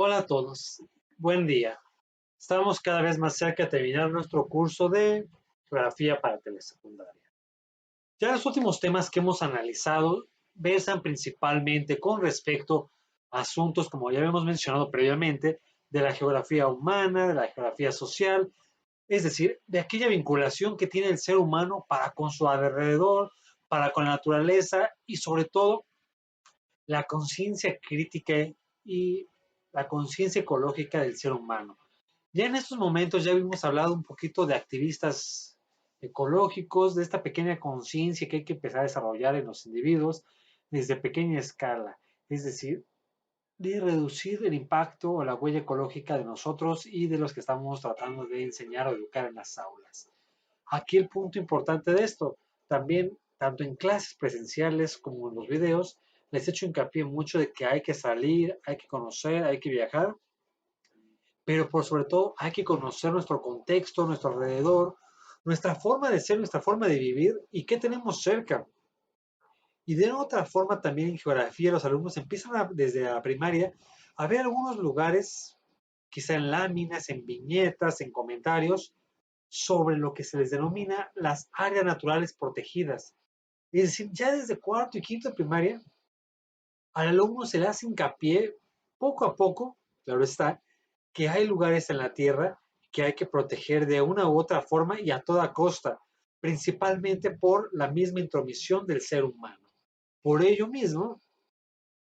Hola a todos, buen día. Estamos cada vez más cerca de terminar nuestro curso de geografía para telesecundaria. Ya los últimos temas que hemos analizado versan principalmente con respecto a asuntos, como ya habíamos mencionado previamente, de la geografía humana, de la geografía social, es decir, de aquella vinculación que tiene el ser humano para con su alrededor, para con la naturaleza y sobre todo la conciencia crítica y la conciencia ecológica del ser humano. Ya en estos momentos ya habíamos hablado un poquito de activistas ecológicos, de esta pequeña conciencia que hay que empezar a desarrollar en los individuos desde pequeña escala, es decir, de reducir el impacto o la huella ecológica de nosotros y de los que estamos tratando de enseñar o educar en las aulas. Aquí el punto importante de esto, también tanto en clases presenciales como en los videos, les he hecho hincapié mucho de que hay que salir, hay que conocer, hay que viajar, pero por sobre todo hay que conocer nuestro contexto, nuestro alrededor, nuestra forma de ser, nuestra forma de vivir y qué tenemos cerca. Y de otra forma también en geografía los alumnos empiezan desde la primaria a ver algunos lugares, quizá en láminas, en viñetas, en comentarios, sobre lo que se les denomina las áreas naturales protegidas. Es decir, ya desde cuarto y quinto de primaria, al alumno se le hace hincapié poco a poco, claro está, que hay lugares en la Tierra que hay que proteger de una u otra forma y a toda costa, principalmente por la misma intromisión del ser humano. Por ello mismo,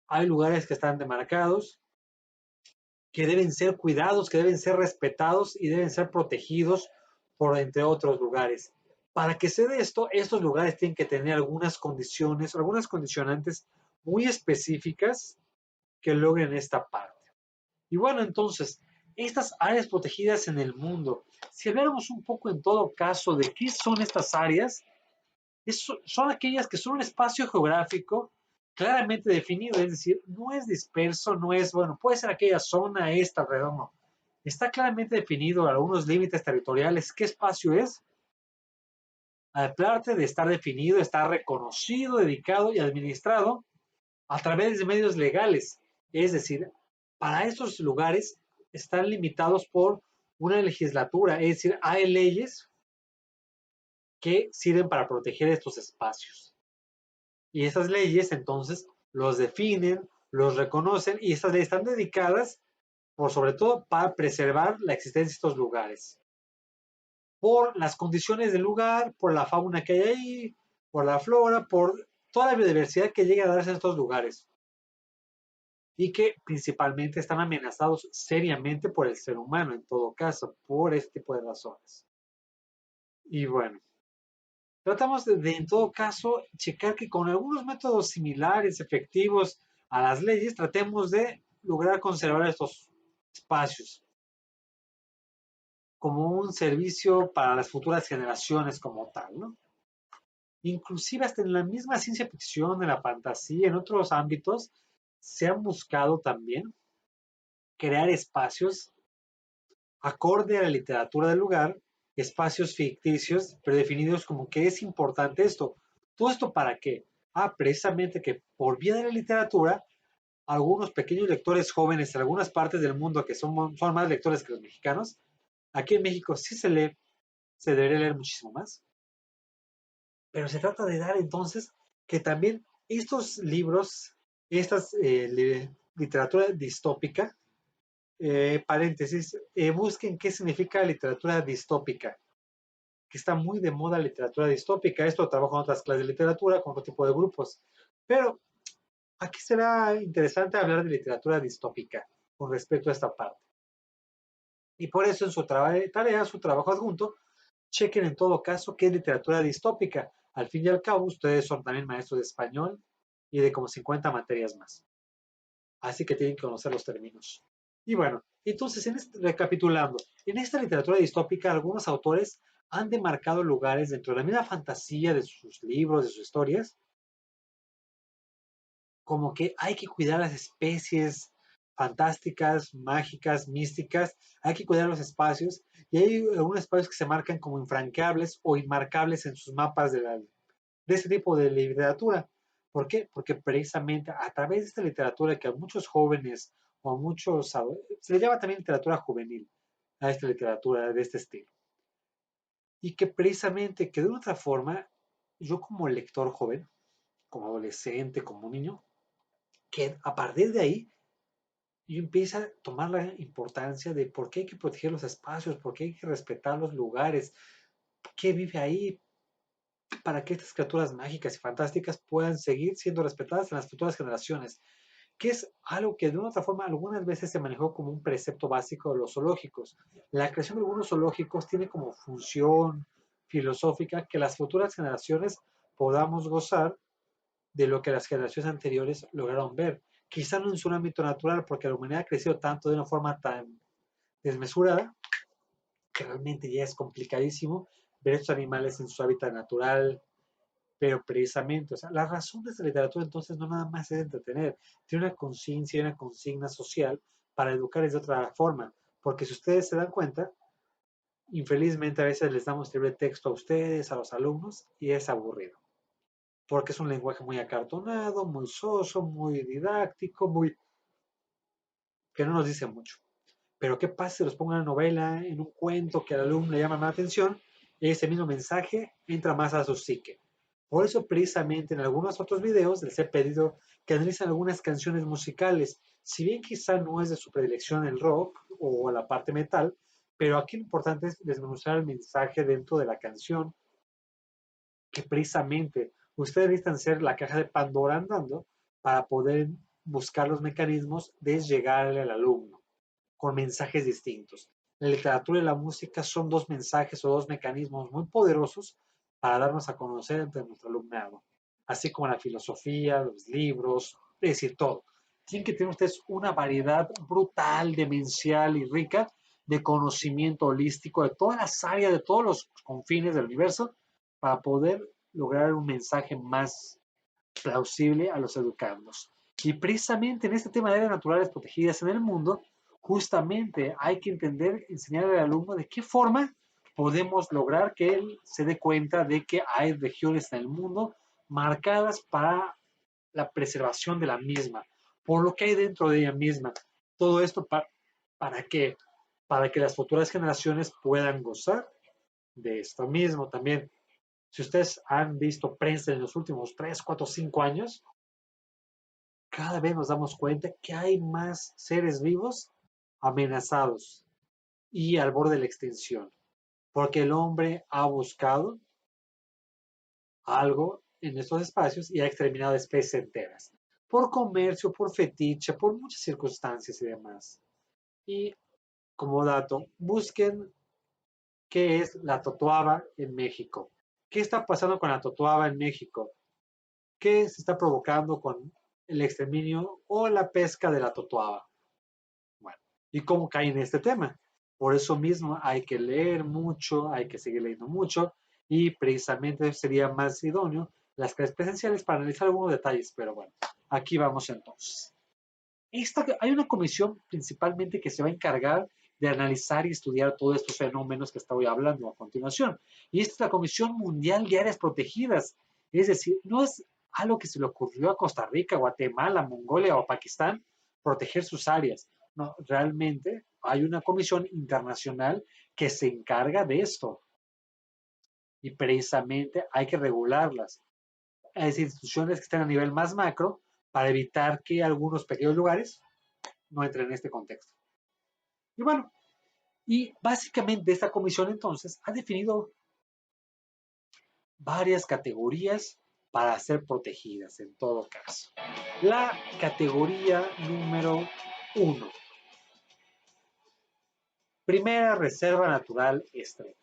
hay lugares que están demarcados, que deben ser cuidados, que deben ser respetados y deben ser protegidos por entre otros lugares. Para que se dé esto, estos lugares tienen que tener algunas condiciones, algunas condicionantes muy específicas que logren esta parte. Y bueno, entonces, estas áreas protegidas en el mundo, si habláramos un poco en todo caso de qué son estas áreas, son aquellas que son un espacio geográfico claramente definido, es decir, no es disperso, no es, bueno, puede ser aquella zona, esta, alrededor, no. Está claramente definido algunos límites territoriales, qué espacio es, aparte de estar definido, está reconocido, dedicado y administrado a través de medios legales. Es decir, para estos lugares están limitados por una legislatura, es decir, hay leyes que sirven para proteger estos espacios. Y esas leyes entonces los definen, los reconocen y estas leyes están dedicadas por sobre todo para preservar la existencia de estos lugares. Por las condiciones del lugar, por la fauna que hay ahí, por la flora, por toda la biodiversidad que llega a darse en estos lugares. Y que principalmente están amenazados seriamente por el ser humano, en todo caso, por este tipo de razones. Y bueno, tratamos de, en todo caso, checar que con algunos métodos similares, efectivos a las leyes, tratemos de lograr conservar estos espacios como un servicio para las futuras generaciones como tal, ¿no? Inclusive hasta en la misma ciencia ficción, en la fantasía, en otros ámbitos, se han buscado también crear espacios acorde a la literatura del lugar, espacios ficticios, pero definidos como que es importante esto. ¿Todo esto para qué? Precisamente que por vía de la literatura, algunos pequeños lectores jóvenes en algunas partes del mundo que son más lectores que los mexicanos, aquí en México sí se lee, se debería leer muchísimo más, pero se trata de dar entonces que también estos libros, estas literatura distópica, paréntesis, busquen qué significa literatura distópica, que está muy de moda la literatura distópica. Esto trabajo en otras clases de literatura con otro tipo de grupos. Pero aquí será interesante hablar de literatura distópica con respecto a esta parte. Y por eso en su tarea, su trabajo adjunto, chequen en todo caso qué es literatura distópica. Al fin y al cabo, ustedes son también maestros de español y de como 50 materias más. Así que tienen que conocer los términos. Y bueno, entonces, recapitulando, en esta literatura distópica, algunos autores han demarcado lugares dentro de la misma fantasía de sus libros, de sus historias, como que hay que cuidar las especies fantásticas, mágicas, místicas, hay que cuidar los espacios, y hay algunos espacios que se marcan como infranqueables o inmarcables en sus mapas de este tipo de literatura. ¿Por qué? Porque precisamente a través de esta literatura que a muchos jóvenes o muchos, se le llama también literatura juvenil a esta literatura de este estilo. Y que precisamente, que de otra forma, yo como lector joven, como adolescente, como niño, que a partir de ahí yo empiezo a tomar la importancia de por qué hay que proteger los espacios, por qué hay que respetar los lugares, qué vive ahí, para que estas criaturas mágicas y fantásticas puedan seguir siendo respetadas en las futuras generaciones, que es algo que de una otra forma algunas veces se manejó como un precepto básico de los zoológicos. La creación de algunos zoológicos tiene como función filosófica que las futuras generaciones podamos gozar de lo que las generaciones anteriores lograron ver. Quizá no en su ámbito natural, porque la humanidad ha crecido tanto de una forma tan desmesurada que realmente ya es complicadísimo ver estos animales en su hábitat natural, pero precisamente, o sea, la razón de esta literatura entonces no nada más es entretener, tiene una conciencia y una consigna social para educar de otra forma, porque si ustedes se dan cuenta, infelizmente a veces les damos libre texto a ustedes, a los alumnos, y es aburrido, porque es un lenguaje muy acartonado, muy soso, muy didáctico, muy que no nos dice mucho. Pero ¿qué pasa si los pongo en una novela, en un cuento que al alumno le llama más la atención? Ese mismo mensaje entra más a su psique. Por eso precisamente en algunos otros videos les he pedido que analicen algunas canciones musicales. Si bien quizá no es de su predilección el rock o la parte metal, pero aquí lo importante es desmenuzar el mensaje dentro de la canción, que precisamente ustedes necesitan ser la caja de Pandora andando para poder buscar los mecanismos de llegarle al alumno con mensajes distintos. La literatura y la música son dos mensajes o dos mecanismos muy poderosos para darnos a conocer entre nuestro alumnado, así como la filosofía, los libros, es decir, todo. Tienen que tener ustedes una variedad brutal, demencial y rica de conocimiento holístico de todas las áreas, de todos los confines del universo, para poder lograr un mensaje más plausible a los educandos. Y precisamente en este tema de áreas naturales protegidas en el mundo, justamente hay que entender, enseñarle al alumno de qué forma podemos lograr que él se dé cuenta de que hay regiones en el mundo marcadas para la preservación de la misma, por lo que hay dentro de ella misma. Todo esto para que para que las futuras generaciones puedan gozar de esto mismo también. Si ustedes han visto prensa en los últimos 3, 4, 5 años, cada vez nos damos cuenta que hay más seres vivos amenazados y al borde de la extinción, porque el hombre ha buscado algo en estos espacios y ha exterminado especies enteras, por comercio, por fetiche, por muchas circunstancias y demás. Y como dato, busquen qué es la totoaba en México. ¿Qué está pasando con la totoaba en México? ¿Qué se está provocando con el exterminio o la pesca de la totoaba? Bueno, ¿y cómo cae en este tema? Por eso mismo hay que leer mucho, hay que seguir leyendo mucho y precisamente sería más idóneo las clases presenciales para analizar algunos detalles, pero bueno, aquí vamos entonces. Hay una comisión principalmente que se va a encargar de analizar y estudiar todos estos fenómenos que estoy hablando a continuación. Y esta es la Comisión Mundial de Áreas Protegidas. Es decir, no es algo que se le ocurrió a Costa Rica, Guatemala, Mongolia o Pakistán proteger sus áreas. No, realmente hay una comisión internacional que se encarga de esto y precisamente hay que regularlas. Hay instituciones que están a nivel más macro para evitar que algunos pequeños lugares no entren en este contexto. Y bueno, y básicamente esta comisión entonces ha definido varias categorías para ser protegidas en todo caso. La categoría número 1. Primera reserva natural extrema.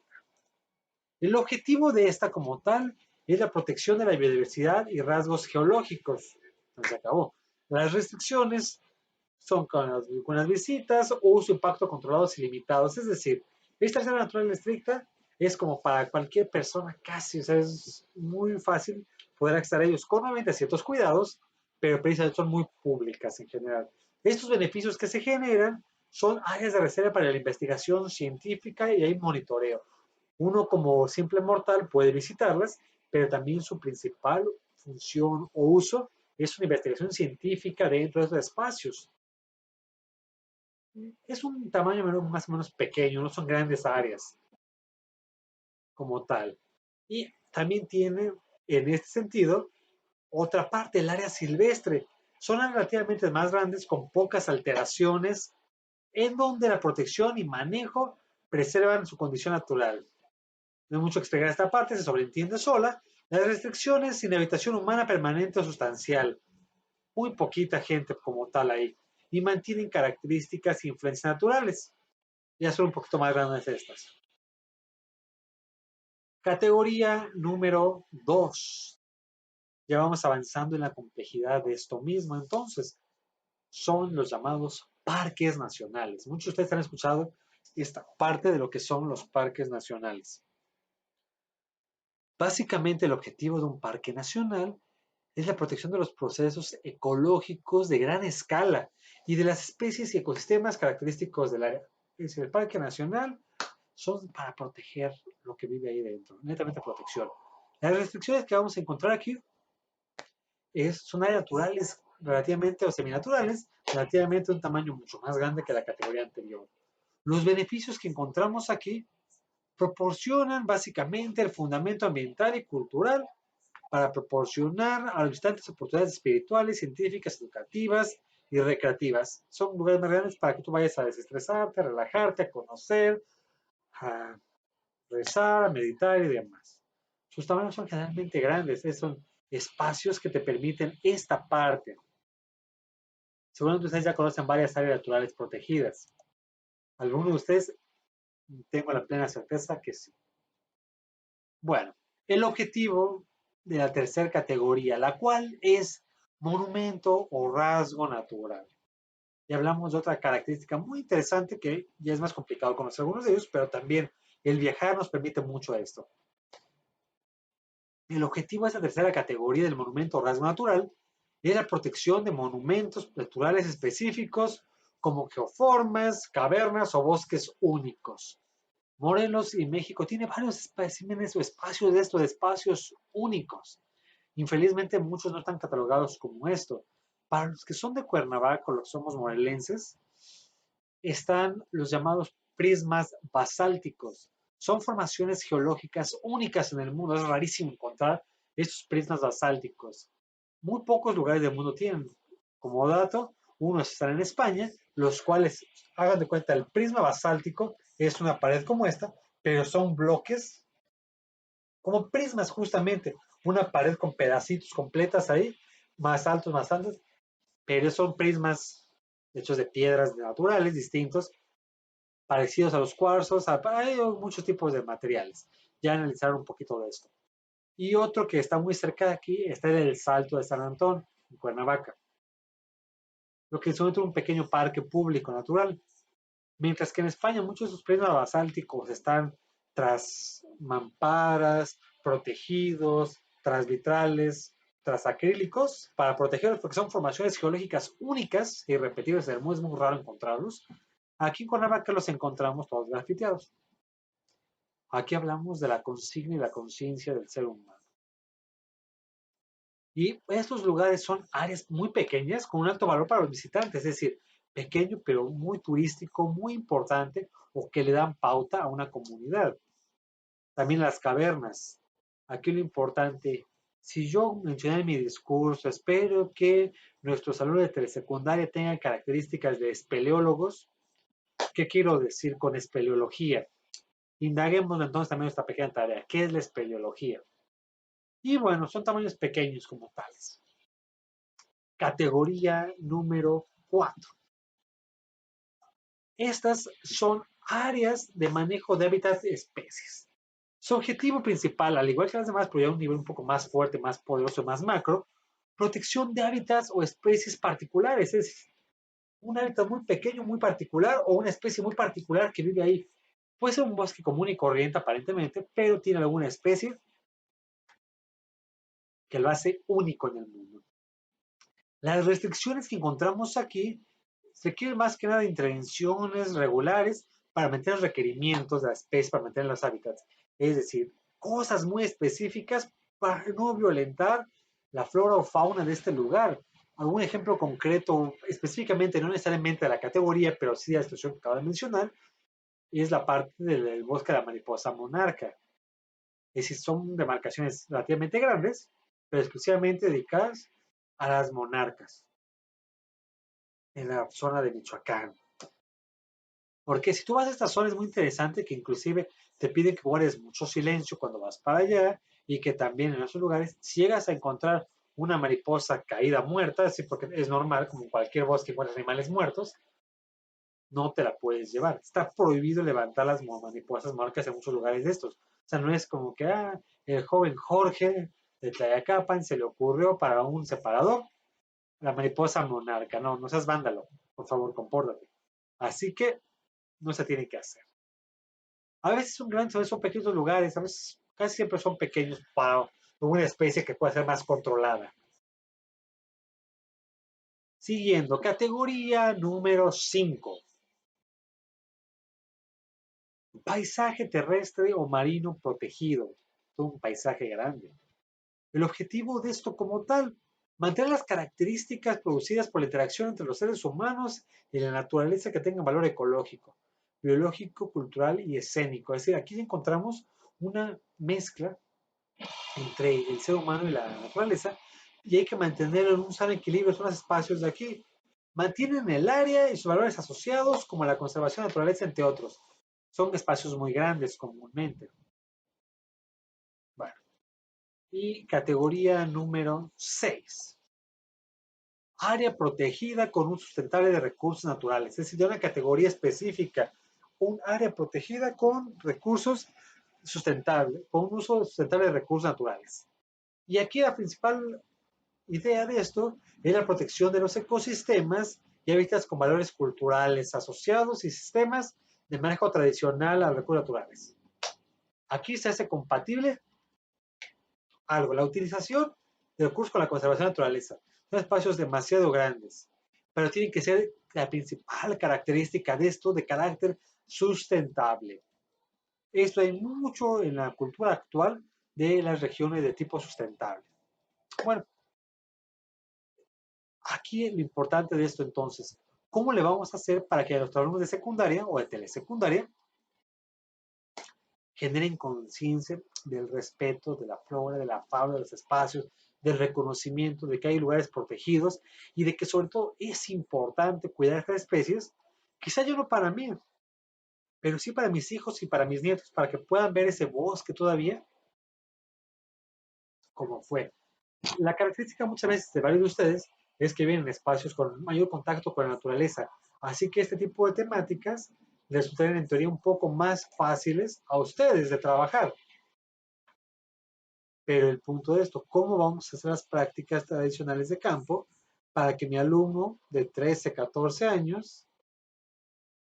El objetivo de esta como tal es la protección de la biodiversidad y rasgos geológicos. Se acabó. Las restricciones son con las visitas o uso impacto controlados y limitados. Es decir, esta reserva natural estricta es como para cualquier persona casi, o sea, es muy fácil poder acceder a ellos con obviamente ciertos cuidados, pero precisamente son muy públicas en general. Estos beneficios que se generan son áreas de reserva para la investigación científica y hay monitoreo. Uno como simple mortal puede visitarlas, pero también su principal función o uso es una investigación científica dentro de estos espacios. es un tamaño más o menos pequeño, no son grandes áreas como tal. Y también tiene, en este sentido, otra parte, el área silvestre. Son relativamente más grandes con pocas alteraciones en donde la protección y manejo preservan su condición natural. No hay mucho que explicar esta parte, se sobreentiende sola. Las restricciones sin habitación humana permanente o sustancial. Muy poquita gente como tal ahí. Y mantienen características e influencias naturales. Ya son un poquito más grandes estas. Categoría número 2. Ya vamos avanzando en la complejidad de esto mismo. Entonces, son los llamados parques nacionales. Muchos de ustedes han escuchado esta parte de lo que son los parques nacionales. Básicamente, el objetivo de un parque nacional es la protección de los procesos ecológicos de gran escala y de las especies y ecosistemas característicos del área. Es decir, el parque nacional son para proteger lo que vive ahí dentro, netamente protección. Las restricciones que vamos a encontrar aquí son áreas naturales relativamente o seminaturales, relativamente un tamaño mucho más grande que la categoría anterior. Los beneficios que encontramos aquí proporcionan básicamente el fundamento ambiental y cultural para proporcionar a los visitantes oportunidades espirituales, científicas, educativas y recreativas. Son lugares más grandes para que tú vayas a desestresarte, a relajarte, a conocer, a rezar, a meditar y demás. Sus tamaños son generalmente grandes, son espacios que te permiten esta parte. Seguramente ustedes ya conocen varias áreas naturales protegidas. Algunos de ustedes tengo la plena certeza que sí. Bueno, el objetivo de la tercera categoría, la cual es monumento o rasgo natural. Y hablamos de otra característica muy interesante que ya es más complicado conocer algunos de ellos, pero también el viajar nos permite mucho esto. El objetivo de esta tercera categoría del monumento o rasgo natural es la protección de monumentos naturales específicos como geoformas, cavernas o bosques únicos. Morelos y México tiene varios especímenes o espacios de estos, de espacios únicos. Infelizmente muchos no están catalogados como esto. Para los que son de Cuernavaca, los que somos morelenses, están los llamados prismas basálticos. Son formaciones geológicas únicas en el mundo. Es rarísimo encontrar estos prismas basálticos. Muy pocos lugares del mundo tienen. Como dato, unos están en España, los cuales, hagan de cuenta, el prisma basáltico es una pared como esta, pero son bloques como prismas justamente, una pared con pedacitos completas ahí, más altos, pero son prismas hechos de piedras naturales distintos, parecidos a los cuarzos, hay muchos tipos de materiales. Ya analizaron un poquito de esto. Y otro que está muy cerca de aquí está en el Salto de San Antón, en Cuernavaca, lo que es un pequeño parque público natural. Mientras que en España muchos de sus prismas basálticos están tras mamparas, protegidos, tras vitrales, tras acrílicos, para protegerlos porque son formaciones geológicas únicas e irrepetibles. Es muy raro encontrarlos. Aquí en Cuernavaca los encontramos todos grafiteados. Aquí hablamos de la consigna y la conciencia del ser humano. Y estos lugares son áreas muy pequeñas con un alto valor para los visitantes, es decir, pequeño pero muy turístico, muy importante o que le dan pauta a una comunidad. También las cavernas. Aquí lo importante, si yo mencioné en mi discurso, espero que nuestros alumnos de telesecundaria tengan características de espeleólogos. ¿Qué quiero decir con espeleología? Indaguemos entonces también esta pequeña tarea. ¿Qué es la espeleología? Y bueno, son tamaños pequeños como tales. Categoría número 4. Estas son áreas de manejo de hábitats de especies. Su objetivo principal, al igual que las demás, pero ya a un nivel un poco más fuerte, más poderoso, más macro, protección de hábitats o especies particulares. Es un hábitat muy pequeño, muy particular, o una especie muy particular que vive ahí. Puede ser un bosque común y corriente aparentemente, pero tiene alguna especie que lo hace único en el mundo. Las restricciones que encontramos aquí requieren más que nada intervenciones regulares para mantener los requerimientos de la especie, para mantener los hábitats. Es decir, cosas muy específicas para no violentar la flora o fauna de este lugar. algún ejemplo concreto, específicamente, no necesariamente de la categoría, pero sí de la situación que acabo de mencionar, es la parte del bosque de la mariposa monarca. Es decir, son demarcaciones relativamente grandes, pero exclusivamente dedicadas a las monarcas en la zona de Michoacán. Porque si tú vas a esta zona es muy interesante que inclusive te piden que guardes mucho silencio cuando vas para allá y que también en esos lugares, si llegas a encontrar una mariposa caída muerta, así porque es normal, como en cualquier bosque encuentras animales muertos, no te la puedes llevar. Está prohibido levantar las mariposas monarcas en muchos lugares de estos. O sea, no es como que el joven Jorge de Tlayacapan se le ocurrió para un separador la mariposa monarca. No, no seas vándalo. Por favor, compórtate. Así que no se tiene que hacer. A veces son grandes, a veces son pequeños lugares, a veces casi siempre son pequeños para una especie que pueda ser más controlada. Siguiendo, categoría número 5. Paisaje terrestre o marino protegido. Un paisaje grande. El objetivo de esto como tal, mantener las características producidas por la interacción entre los seres humanos y la naturaleza que tengan valor ecológico, biológico, cultural y escénico. Es decir, aquí encontramos una mezcla entre el ser humano y la naturaleza y hay que mantener en un sano equilibrio. Son los espacios de aquí. Mantienen el área y sus valores asociados como la conservación de la naturaleza, entre otros. Son espacios muy grandes comúnmente. Bueno, y categoría número 6. Área protegida con un sustentable de recursos naturales. Es decir, de una categoría específica. Un área protegida con recursos sustentables, con un uso sustentable de recursos naturales. Y aquí la principal idea de esto es la protección de los ecosistemas y hábitats con valores culturales asociados y sistemas de manejo tradicional a los recursos naturales. Aquí se hace compatible algo, la utilización de recursos con la conservación de la naturaleza. Son espacios demasiado grandes, pero tienen que ser la principal característica de esto de carácter sustentable. Esto hay mucho en la cultura actual de las regiones de tipo sustentable. Bueno, aquí lo importante de esto entonces, ¿cómo le vamos a hacer para que nuestros alumnos de secundaria o de telesecundaria generen conciencia del respeto de la flora, de la fauna, de los espacios, del reconocimiento de que hay lugares protegidos y de que sobre todo es importante cuidar estas especies, quizá yo no para mí, pero sí para mis hijos y para mis nietos, para que puedan ver ese bosque todavía como fue. La característica muchas veces de varios de ustedes es que vienen en espacios con mayor contacto con la naturaleza, así que este tipo de temáticas les resultan en teoría un poco más fáciles a ustedes de trabajar. Pero el punto de esto, ¿cómo vamos a hacer las prácticas tradicionales de campo para que mi alumno de 13, 14 años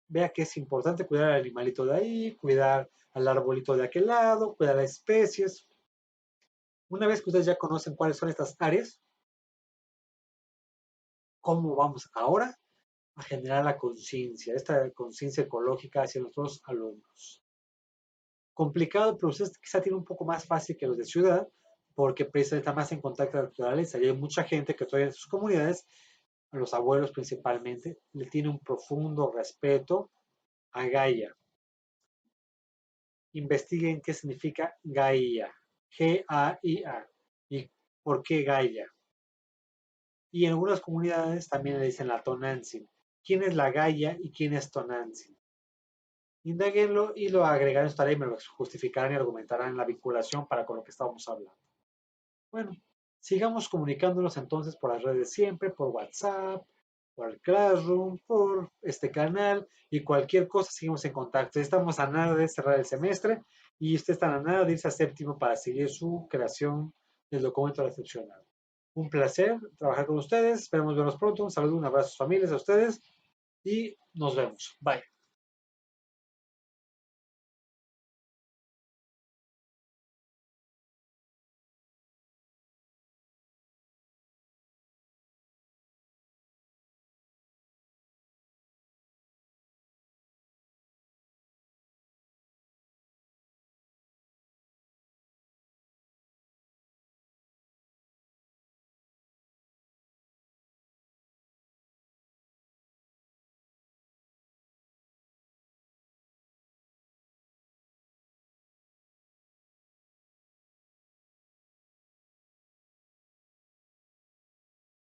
vea que es importante cuidar al animalito de ahí, cuidar al arbolito de aquel lado, cuidar las especies? Una vez que ustedes ya conocen cuáles son estas áreas, ¿cómo vamos ahora a generar la conciencia, esta conciencia ecológica hacia nuestros alumnos? Complicado, pero ustedes quizá tienen un poco más fácil que los de ciudad, porque precisamente está más en contacto con la naturaleza y hay mucha gente que todavía en sus comunidades, los abuelos principalmente, le tiene un profundo respeto a Gaia. Investiguen qué significa Gaia, G-A-I-A, y por qué Gaia. Y en algunas comunidades también le dicen la Tonantzin. ¿Quién es la Gaia y quién es Tonantzin? Indaguenlo y lo agregarán estaré y me lo justificarán y argumentarán la vinculación para con lo que estábamos hablando. Bueno, sigamos comunicándonos entonces por las redes siempre, por WhatsApp, por el Classroom, por este canal y cualquier cosa, seguimos en contacto. Estamos a nada de cerrar el semestre y usted está a nada de irse a séptimo para seguir su creación del documento recepcional. Un placer trabajar con ustedes, esperemos verlos pronto. Un saludo, un abrazo a sus familias, a ustedes y nos vemos. Bye.